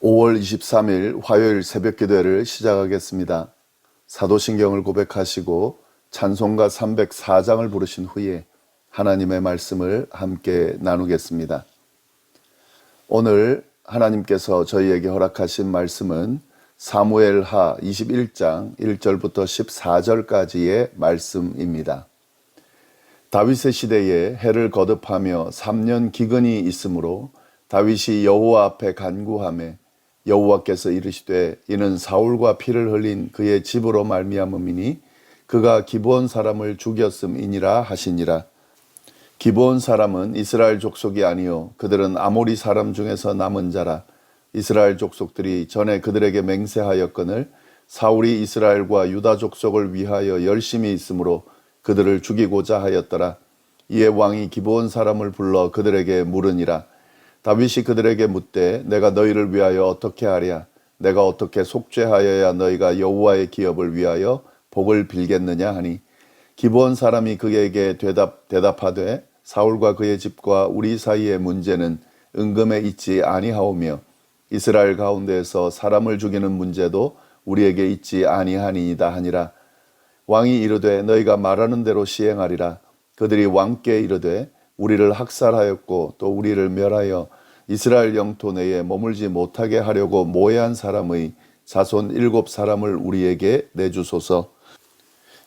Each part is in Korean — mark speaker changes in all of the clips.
Speaker 1: 5월 23일 화요일 새벽 기도회를 시작하겠습니다. 사도신경을 고백하시고 찬송가 304장을 부르신 후에 하나님의 말씀을 함께 나누겠습니다. 오늘 하나님께서 저희에게 허락하신 말씀은 사무엘하 21장 1절부터 14절까지의 말씀입니다. 다윗의 시대에 해를 거듭하며 3년 기근이 있으므로 다윗이 여호와 앞에 간구하매 여호와께서 이르시되 이는 사울과 피를 흘린 그의 집으로 말미암음이니 그가 기브온 사람을 죽였음이니라 하시니라. 기브온 사람은 이스라엘 족속이 아니요 그들은 아모리 사람 중에서 남은 자라. 이스라엘 족속들이 전에 그들에게 맹세하였거늘 사울이 이스라엘과 유다 족속을 위하여 열심히 있으므로 그들을 죽이고자 하였더라. 이에 왕이 기브온 사람을 불러 그들에게 물으니라. 다윗이 그들에게 묻되 내가 너희를 위하여 어떻게 하랴? 내가 어떻게 속죄하여야 너희가 여호와의 기업을 위하여 복을 빌겠느냐 하니 기브온 사람이 그에게 대답하되 사울과 그의 집과 우리 사이의 문제는 은금에 있지 아니하오며 이스라엘 가운데에서 사람을 죽이는 문제도 우리에게 있지 아니하니이다 하니라. 왕이 이르되 너희가 말하는 대로 시행하리라. 그들이 왕께 이르되 우리를 학살하였고 또 우리를 멸하여 이스라엘 영토 내에 머물지 못하게 하려고 모해한 사람의 자손 7사람을 우리에게 내주소서.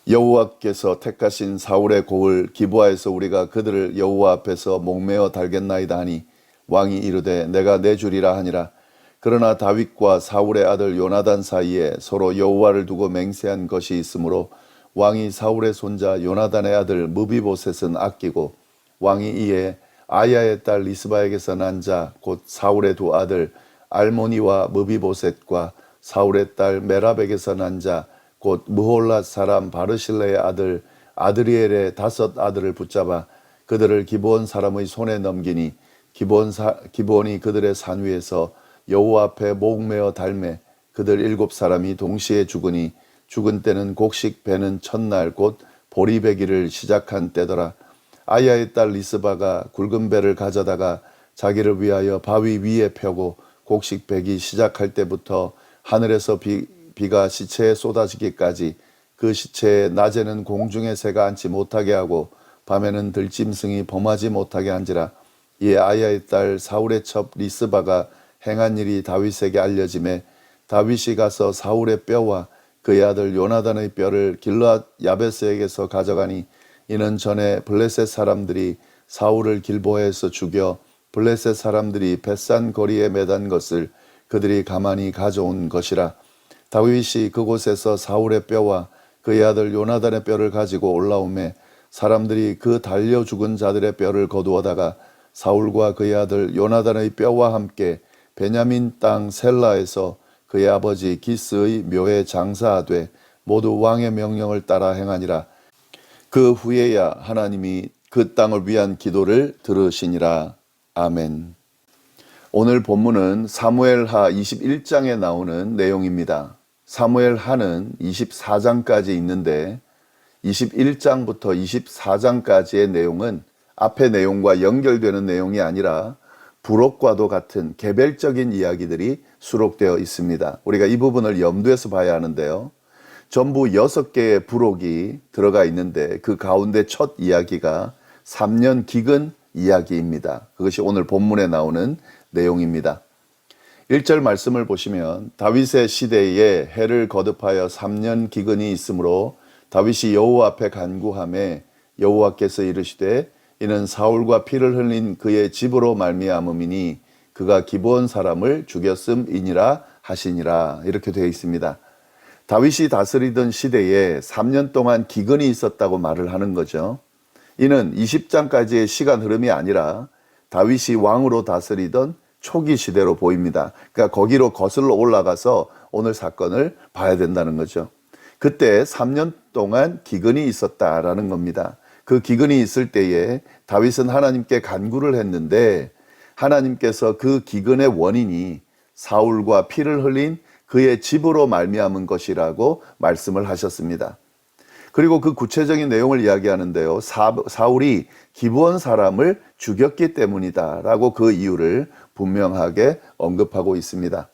Speaker 1: 여호와께서 택하신 사울의 고을 기브아에서 우리가 그들을 여호와 앞에서 목매어 달겠나이다 하니 왕이 이르되 내가 내주리라 하니라. 그러나 다윗과 사울의 아들 요나단 사이에 서로 여호와를 두고 맹세한 것이 있으므로 왕이 사울의 손자 요나단의 아들 무비보셋은 아끼고 왕이 이에 아야의 딸 리스바에게서 난 자 곧 사울의 두 아들 알모니와 무비보셋과 사울의 딸 메랍에게서 난 자 곧 무홀랏 사람 바르실레의 아들 아드리엘의 5 아들을 붙잡아 그들을 기브온 사람의 손에 넘기니 기브온이 그들의 산 위에서 여호와 앞에 목매어 달매 그들 7사람이 동시에 죽으니 죽은 때는 곡식 베는 첫날 곧 보리배기를 시작한 때더라. 아야의 딸 리스바가 굵은 배를 가져다가 자기를 위하여 바위 위에 펴고 곡식 베기 시작할 때부터 하늘에서 비가 시체에 쏟아지기까지 그 시체에 낮에는 공중의 새가 앉지 못하게 하고 밤에는 들짐승이 범하지 못하게 한지라. 이에 아야의 딸 사울의 첩 리스바가 행한 일이 다윗에게 알려지매 다윗이 가서 사울의 뼈와 그의 아들 요나단의 뼈를 길르앗 야베스에게서 가져가니 이는 전에 블레셋 사람들이 사울을 길보에서 죽여 블레셋 사람들이 벳산 거리에 매단 것을 그들이 가만히 가져온 것이라. 다윗이 그곳에서 사울의 뼈와 그의 아들 요나단의 뼈를 가지고 올라오매 사람들이 그 달려 죽은 자들의 뼈를 거두어다가 사울과 그의 아들 요나단의 뼈와 함께 베냐민 땅 셀라에서 그의 아버지 기스의 묘에 장사하되 모두 왕의 명령을 따라 행하니라. 그 후에야 하나님이 그 땅을 위한 기도를 들으시니라. 아멘. 오늘 본문은 사무엘하 21장에 나오는 내용입니다. 사무엘하는 24장까지 있는데 21장부터 24장까지의 내용은 앞의 내용과 연결되는 내용이 아니라 부록과도 같은 개별적인 이야기들이 수록되어 있습니다. 우리가 이 부분을 염두에서 봐야 하는데요. 전부 6개의 부록이 들어가 있는데 그 가운데 첫 이야기가 3년 기근 이야기입니다. 그것이 오늘 본문에 나오는 내용입니다. 1절 말씀을 보시면 다윗의 시대에 해를 거듭하여 3년 기근이 있으므로 다윗이 여호와 앞에 간구하매 여호와께서 이르시되 이는 사울과 피를 흘린 그의 집으로 말미암음이니 그가 기브온 사람을 죽였음이니라 하시니라. 이렇게 되어 있습니다. 다윗이 다스리던 시대에 3년 동안 기근이 있었다고 말을 하는 거죠. 이는 20장까지의 시간 흐름이 아니라 다윗이 왕으로 다스리던 초기 시대로 보입니다. 그러니까 거기로 거슬러 올라가서 오늘 사건을 봐야 된다는 거죠. 그때 3년 동안 기근이 있었다라는 겁니다. 그 기근이 있을 때에 다윗은 하나님께 간구를 했는데 하나님께서 그 기근의 원인이 사울과 피를 흘린 그의 집으로 말미암은 것이라고 말씀을 하셨습니다. 그리고 그 구체적인 내용을 이야기하는데요. 사울이 기브온 사람을 죽였기 때문이다 라고 그 이유를 분명하게 언급하고 있습니다.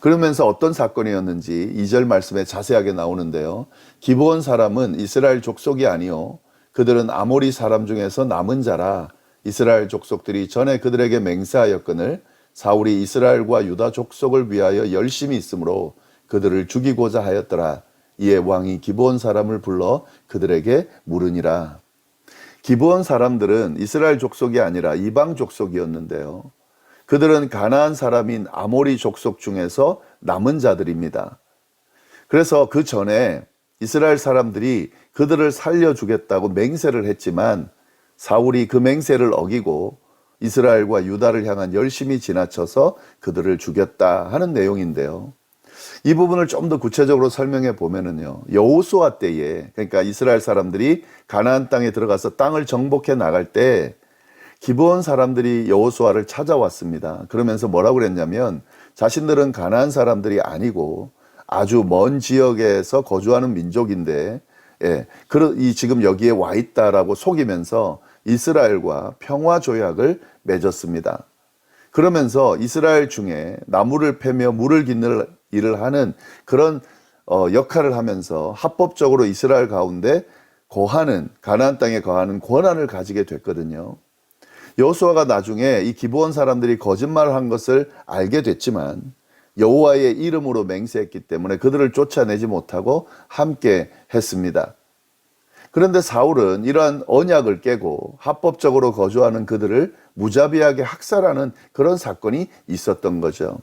Speaker 1: 그러면서 어떤 사건이었는지 2절 말씀에 자세하게 나오는데요. 기브온 사람은 이스라엘 족속이 아니요 그들은 아모리 사람 중에서 남은 자라. 이스라엘 족속들이 전에 그들에게 맹세하였거늘 사울이 이스라엘과 유다 족속을 위하여 열심히 있으므로 그들을 죽이고자 하였더라. 이에 왕이 기브온 사람을 불러 그들에게 물으니라. 기브온 사람들은 이스라엘 족속이 아니라 이방 족속이었는데요. 그들은 가나안 사람인 아모리 족속 중에서 남은 자들입니다. 그래서 그 전에 이스라엘 사람들이 그들을 살려주겠다고 맹세를 했지만 사울이 그 맹세를 어기고 이스라엘과 유다를 향한 열심히 지나쳐서 그들을 죽였다 하는 내용인데요. 이 부분을 좀 더 구체적으로 설명해 보면은요. 여호수아 때에, 그러니까 이스라엘 사람들이 가나안 땅에 들어가서 땅을 정복해 나갈 때 기브온 사람들이 여호수아를 찾아왔습니다. 그러면서 뭐라고 그랬냐면 자신들은 가나안 사람들이 아니고 아주 먼 지역에서 거주하는 민족인데 이 지금 여기에 와 있다라고 속이면서 이스라엘과 평화 조약을 맺었습니다. 그러면서 이스라엘 중에 나무를 패며 물을 기는 일을 하는 그런 역할을 하면서 합법적으로 이스라엘 가운데 가나안 땅에 거하는 권한을 가지게 됐거든요. 여호수아가 나중에 이 기브온 사람들이 거짓말을 한 것을 알게 됐지만 여호와의 이름으로 맹세했기 때문에 그들을 쫓아내지 못하고 함께 했습니다. 그런데 사울은 이러한 언약을 깨고 합법적으로 거주하는 그들을 무자비하게 학살하는 그런 사건이 있었던 거죠.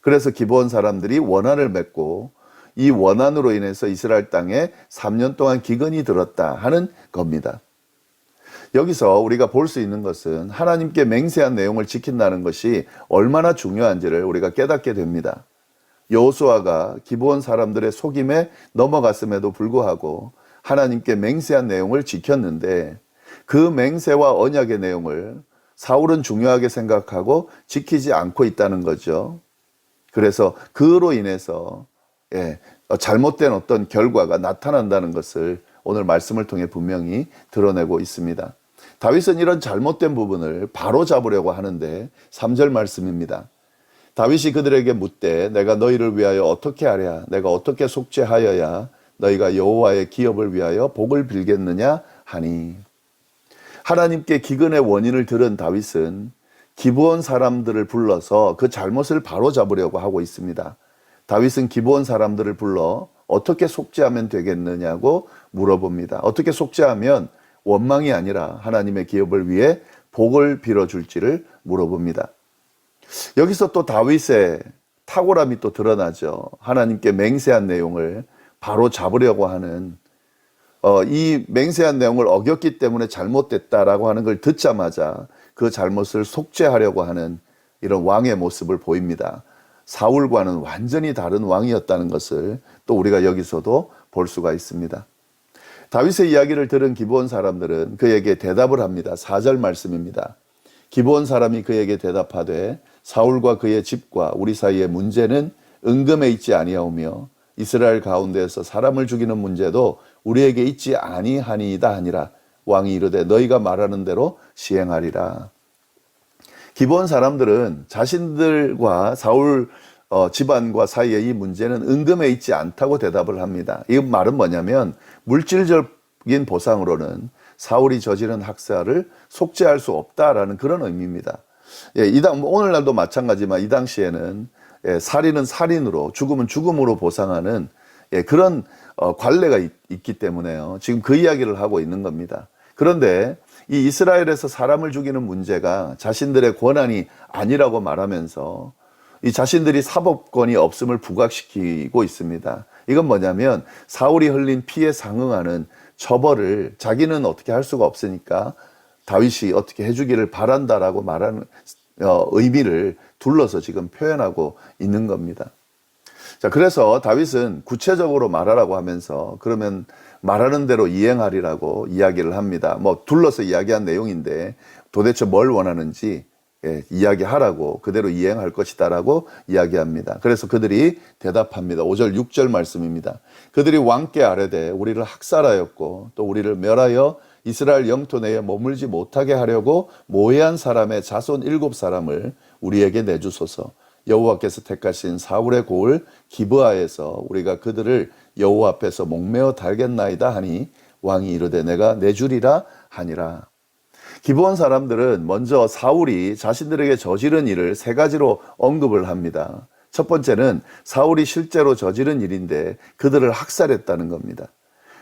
Speaker 1: 그래서 기브온 사람들이 원한을 맺고 이 원한으로 인해서 이스라엘 땅에 3년 동안 기근이 들었다 하는 겁니다. 여기서 우리가 볼 수 있는 것은 하나님께 맹세한 내용을 지킨다는 것이 얼마나 중요한지를 우리가 깨닫게 됩니다. 여호수아가 기브온 사람들의 속임에 넘어갔음에도 불구하고 하나님께 맹세한 내용을 지켰는데 그 맹세와 언약의 내용을 사울은 중요하게 생각하고 지키지 않고 있다는 거죠. 그래서 그로 인해서 잘못된 어떤 결과가 나타난다는 것을 오늘 말씀을 통해 분명히 드러내고 있습니다. 다윗은 이런 잘못된 부분을 바로 잡으려고 하는데 3절 말씀입니다. 다윗이 그들에게 묻되 내가 너희를 위하여 어떻게 하랴? 내가 어떻게 속죄하여야 너희가 여호와의 기업을 위하여 복을 빌겠느냐 하니. 하나님께 기근의 원인을 들은 다윗은 기브온 사람들을 불러서 그 잘못을 바로잡으려고 하고 있습니다. 다윗은 기브온 사람들을 불러 어떻게 속죄하면 되겠느냐고 물어봅니다. 어떻게 속죄하면 원망이 아니라 하나님의 기업을 위해 복을 빌어줄지를 물어봅니다. 여기서 또 다윗의 탁월함이 또 드러나죠. 하나님께 맹세한 내용을 바로 잡으려고 하는 이 맹세한 내용을 어겼기 때문에 잘못됐다라고 하는 걸 듣자마자 그 잘못을 속죄하려고 하는 이런 왕의 모습을 보입니다. 사울과는 완전히 다른 왕이었다는 것을 또 우리가 여기서도 볼 수가 있습니다. 다윗의 이야기를 들은 기브온 사람들은 그에게 대답을 합니다. 4절 말씀입니다. 기브온 사람이 그에게 대답하되 사울과 그의 집과 우리 사이의 문제는 은금에 있지 아니하오며 이스라엘 가운데에서 사람을 죽이는 문제도 우리에게 있지 아니하니이다 하니라. 왕이 이르되 너희가 말하는 대로 시행하리라. 기브온 사람들은 자신들과 사울 집안과 사이의 이 문제는 은금에 있지 않다고 대답을 합니다. 이 말은 뭐냐면 물질적인 보상으로는 사울이 저지른 학살을 속죄할 수 없다라는 그런 의미입니다. 오늘날도 마찬가지지만 이 당시에는 살인은 살인으로 죽음은 죽음으로 보상하는 그런 관례가 있기 때문에요. 지금 그 이야기를 하고 있는 겁니다. 그런데 이 이스라엘에서 사람을 죽이는 문제가 자신들의 권한이 아니라고 말하면서 이 자신들이 사법권이 없음을 부각시키고 있습니다. 이건 뭐냐면 사울이 흘린 피해 상응하는 처벌을 자기는 어떻게 할 수가 없으니까 다윗이 어떻게 해주기를 바란다라고 말하는 의미를 둘러서 지금 표현하고 있는 겁니다. 자, 그래서 다윗은 구체적으로 말하라고 하면서 그러면 말하는 대로 이행하리라고 이야기를 합니다. 둘러서 이야기한 내용인데 도대체 뭘 원하는지 이야기하라고 그대로 이행할 것이다라고 이야기합니다. 그래서 그들이 대답합니다. 5절 6절 말씀입니다. 그들이 왕께 아뢰되 우리를 학살하였고 또 우리를 멸하여 이스라엘 영토 내에 머물지 못하게 하려고 모해한 사람의 자손 7 사람을 우리에게 내주소서. 여호와께서 택하신 사울의 고을 기브아에서 우리가 그들을 여호와 앞에서 목매어 달겠나이다 하니 왕이 이르되 내가 내주리라 하니라. 기브온 사람들은 먼저 사울이 자신들에게 저지른 일을 세 가지로 언급을 합니다. 첫 번째는 사울이 실제로 저지른 일인데 그들을 학살했다는 겁니다.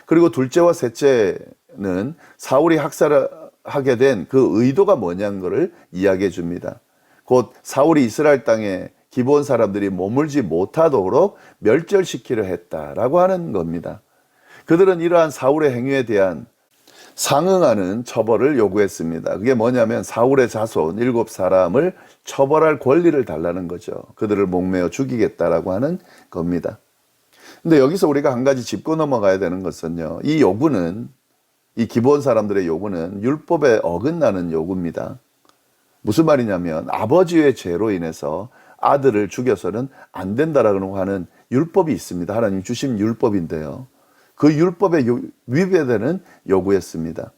Speaker 1: 그리고 둘째와 셋째는 사울이 학살하게 된 그 의도가 뭐냐는 것을 이야기해 줍니다. 곧 사울이 이스라엘 땅에 기브온 사람들이 머물지 못하도록 멸절시키려 했다라고 하는 겁니다. 그들은 이러한 사울의 행위에 대한 상응하는 처벌을 요구했습니다. 그게 뭐냐면 사울의 자손 7사람을 처벌할 권리를 달라는 거죠. 그들을 목매어 죽이겠다라고 하는 겁니다. 근데 여기서 우리가 한 가지 짚고 넘어가야 되는 것은요, 이 요구는, 이 기브온 사람들의 요구는 율법에 어긋나는 요구입니다. 무슨 말이냐면 아버지의 죄로 인해서 아들을 죽여서는 안 된다라고 하는 율법이 있습니다. 하나님 주신 율법인데요, 그 율법에 위배되는 요구였습니다.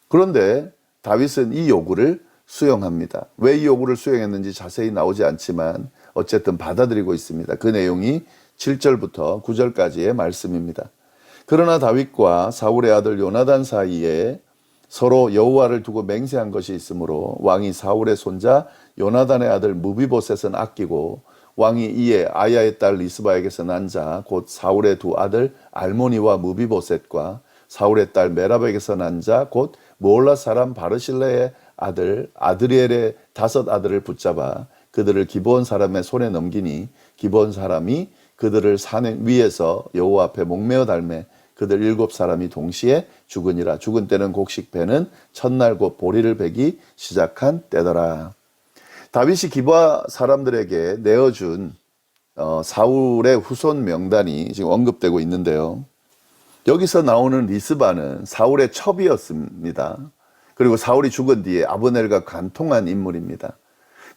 Speaker 1: 그런데 다윗은 이 요구를 수용합니다. 왜 이 요구를 수용했는지 자세히 나오지 않지만 어쨌든 받아들이고 있습니다. 그 내용이 7절부터 9절까지의 말씀입니다. 그러나 다윗과 사울의 아들 요나단 사이에 서로 여호와를 두고 맹세한 것이 있으므로 왕이 사울의 손자 요나단의 아들 무비보셋은 아끼고 왕이 이에 아야의 딸 리스바에게서 난 자 곧 사울의 두 아들 알모니와 무비보셋과 사울의 딸 메랍에게서 난 자 곧 무올라 사람 바르실레의 아들 아드리엘의 5 아들을 붙잡아 그들을 기브온 사람의 손에 넘기니 기브온 사람이 그들을 산 위에서 여호와 앞에 목매어 달매 그들 7사람이 동시에 죽으니라. 죽은 때는 곡식 베는 첫날 곧 보리를 베기 시작한 때더라. 다윗이 기브아 사람들에게 내어준 사울의 후손 명단이 지금 언급되고 있는데요, 여기서 나오는 리스바는 사울의 첩이었습니다. 그리고 사울이 죽은 뒤에 아브넬과 간통한 인물입니다.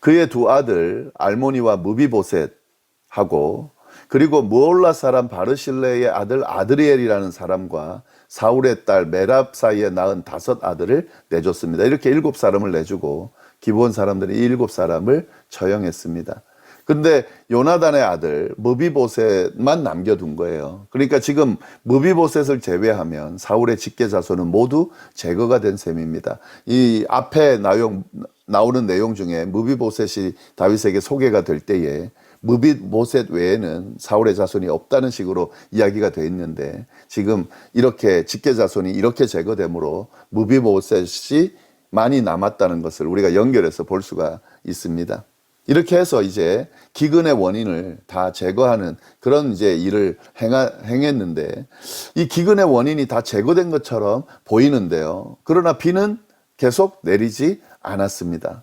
Speaker 1: 그의 두 아들 알모니와 무비보셋하고 그리고 무올라 사람 바르실레의 아들 아드리엘이라는 사람과 사울의 딸 메랍 사이에 낳은 5 아들을 내줬습니다. 이렇게 7사람을 내주고 기브온 사람들이 7사람을 처형했습니다. 근데 요나단의 아들 무비보셋만 남겨둔 거예요. 그러니까 지금 무비보셋을 제외하면 사울의 직계 자손은 모두 제거가 된 셈입니다. 이 앞에 나오는 내용 중에 무비보셋이 다윗에게 소개가 될 때에 무비보셋 외에는 사울의 자손이 없다는 식으로 이야기가 되어 있는데, 지금 이렇게 직계 자손이 이렇게 제거되므로 무비보셋이 많이 남았다는 것을 우리가 연결해서 볼 수가 있습니다. 이렇게 해서 이제 기근의 원인을 다 제거하는 그런 이제 일을 행했는데, 이 기근의 원인이 다 제거된 것처럼 보이는데요, 그러나 비는 계속 내리지 않았습니다.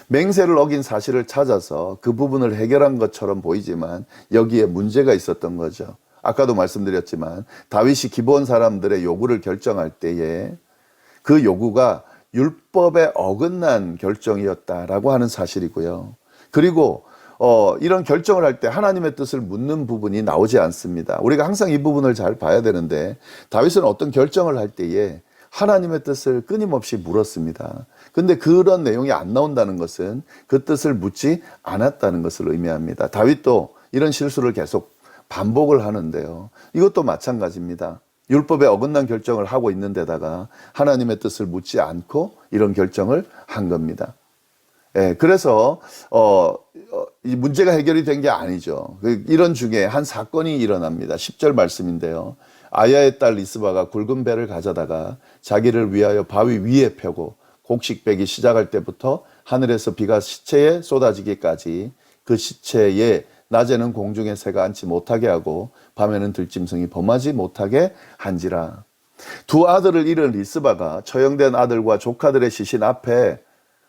Speaker 1: 맹세를 어긴 사실을 찾아서 그 부분을 해결한 것처럼 보이지만 여기에 문제가 있었던 거죠. 아까도 말씀드렸지만 다윗이 기브온 사람들의 요구를 결정할 때에 그 요구가 율법에 어긋난 결정이었다라고 하는 사실이고요. 그리고 이런 결정을 할 때 하나님의 뜻을 묻는 부분이 나오지 않습니다. 우리가 항상 이 부분을 잘 봐야 되는데, 다윗은 어떤 결정을 할 때에 하나님의 뜻을 끊임없이 물었습니다. 근데 그런 내용이 안 나온다는 것은 그 뜻을 묻지 않았다는 것을 의미합니다. 다윗도 이런 실수를 계속 반복을 하는데요, 이것도 마찬가지입니다. 율법에 어긋난 결정을 하고 있는 데다가 하나님의 뜻을 묻지 않고 이런 결정을 한 겁니다. 그래서 이 문제가 해결이 된 게 아니죠. 이런 중에 한 사건이 일어납니다. 10절 말씀인데요, 아야의 딸 리스바가 굵은 배를 가져다가 자기를 위하여 바위 위에 펴고 곡식 베기 시작할 때부터 하늘에서 비가 시체에 쏟아지기까지 그 시체에 낮에는 공중에 새가 앉지 못하게 하고 밤에는 들짐승이 범하지 못하게 한지라. 두 아들을 잃은 리스바가 처형된 아들과 조카들의 시신 앞에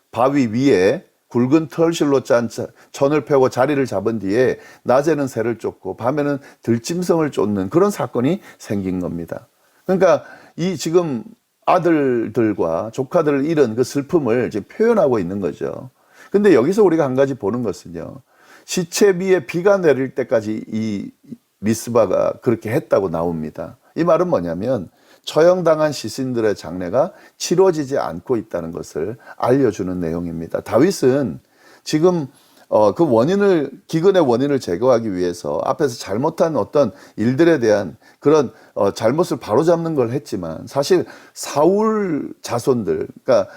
Speaker 1: 바위 위에 굵은 털실로 짠 천을 펴고 자리를 잡은 뒤에 낮에는 새를 쫓고 밤에는 들짐승을 쫓는 그런 사건이 생긴 겁니다. 그러니까 이 지금 아들들과 조카들을 잃은 그 슬픔을 지금 표현하고 있는 거죠. 근데 여기서 우리가 한 가지 보는 것은요, 시체 위에 비가 내릴 때까지 이 리스바가 그렇게 했다고 나옵니다. 이 말은 뭐냐면 처형당한 시신들의 장례가 치러지지 않고 있다는 것을 알려주는 내용입니다. 다윗은 지금 기근의 원인을 제거하기 위해서 앞에서 잘못한 어떤 일들에 대한 그런 잘못을 바로잡는 걸 했지만, 사실 사울 자손들, 그러니까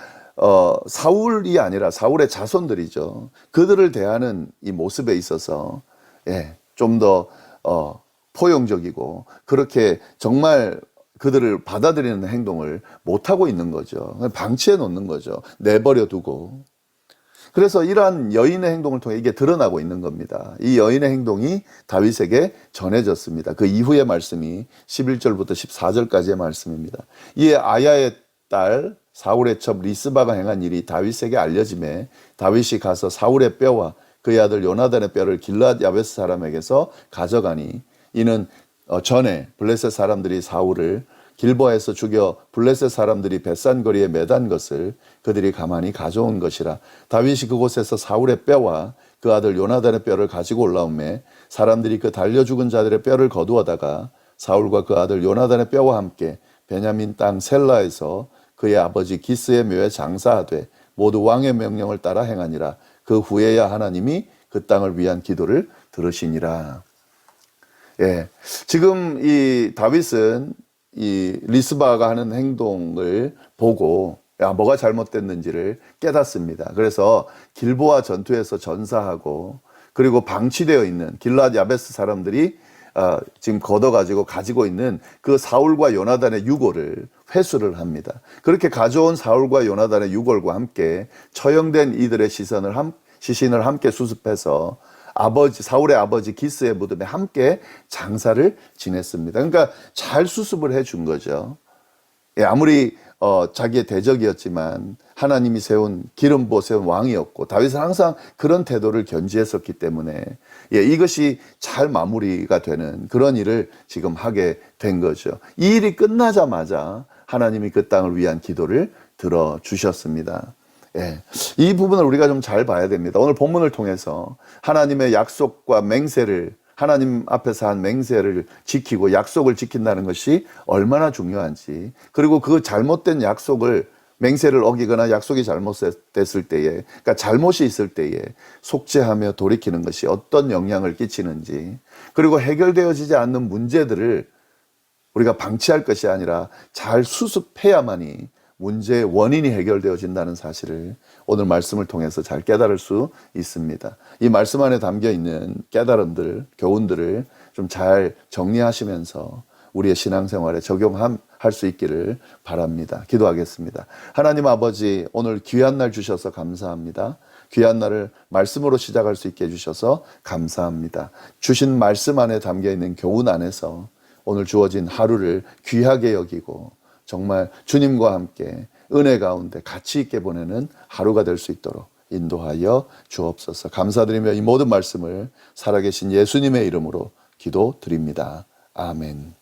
Speaker 1: 사울이 아니라 사울의 자손들이죠. 그들을 대하는 이 모습에 있어서 좀 더 포용적이고 그렇게 정말 그들을 받아들이는 행동을 못하고 있는 거죠. 방치해 놓는 거죠. 내버려 두고. 그래서 이러한 여인의 행동을 통해 이게 드러나고 있는 겁니다. 이 여인의 행동이 다윗에게 전해졌습니다. 그 이후의 말씀이 11절부터 14절까지의 말씀입니다. 이에 아야의 딸 사울의 첩 리스바가 행한 일이 다윗에게 알려짐에 다윗이 가서 사울의 뼈와 그의 아들 요나단의 뼈를 길르앗 야베스 사람에게서 가져가니, 이는 전에 블레셋 사람들이 사울을 길보아에서 죽여 블레셋 사람들이 벳산 거리에 매단 것을 그들이 가만히 가져온 것이라. 다윗이 그곳에서 사울의 뼈와 그 아들 요나단의 뼈를 가지고 올라오매 사람들이 그 달려 죽은 자들의 뼈를 거두어다가 사울과 그 아들 요나단의 뼈와 함께 베냐민 땅 셀라에서 그의 아버지 기스의 묘에 장사하되 모두 왕의 명령을 따라 행하니라. 그 후에야 하나님이 그 땅을 위한 기도를 들으시니라. 지금 이 다윗은 이 리스바가 하는 행동을 보고 뭐가 잘못됐는지를 깨닫습니다. 그래서 길보아 전투에서 전사하고, 그리고 방치되어 있는 길르앗 야베스 사람들이 지금 걷어가지고 가지고 있는 그 사울과 요나단의 유골을 회수를 합니다. 그렇게 가져온 사울과 요나단의 유골과 함께 처형된 이들의 시신을 함께 수습해서 사울의 아버지 기스의 무덤에 함께 장사를 지냈습니다. 그러니까 잘 수습을 해준 거죠. 아무리 자기의 대적이었지만 하나님이 기름 부어 세운 왕이었고, 다윗은 항상 그런 태도를 견지했었기 때문에 이것이 잘 마무리가 되는 그런 일을 지금 하게 된 거죠. 이 일이 끝나자마자 하나님이 그 땅을 위한 기도를 들어주셨습니다. 이 부분을 우리가 좀 잘 봐야 됩니다. 오늘 본문을 통해서 하나님의 약속과 맹세를, 하나님 앞에서 한 맹세를 지키고 약속을 지킨다는 것이 얼마나 중요한지, 그리고 그 잘못된 맹세를 어기거나 약속이 잘못됐을 때에, 그러니까 잘못이 있을 때에 속죄하며 돌이키는 것이 어떤 영향을 끼치는지, 그리고 해결되어지지 않는 문제들을 우리가 방치할 것이 아니라 잘 수습해야만이 문제의 원인이 해결되어진다는 사실을 오늘 말씀을 통해서 잘 깨달을 수 있습니다. 이 말씀 안에 담겨 있는 깨달음들, 교훈들을 좀 잘 정리하시면서 우리의 신앙생활에 적용할 수 있기를 바랍니다. 기도하겠습니다. 하나님 아버지, 오늘 귀한 날 주셔서 감사합니다. 귀한 날을 말씀으로 시작할 수 있게 해주셔서 감사합니다. 주신 말씀 안에 담겨 있는 교훈 안에서 오늘 주어진 하루를 귀하게 여기고 정말 주님과 함께 은혜 가운데 가치 있게 보내는 하루가 될 수 있도록 인도하여 주옵소서. 감사드리며 이 모든 말씀을 살아계신 예수님의 이름으로 기도드립니다. 아멘.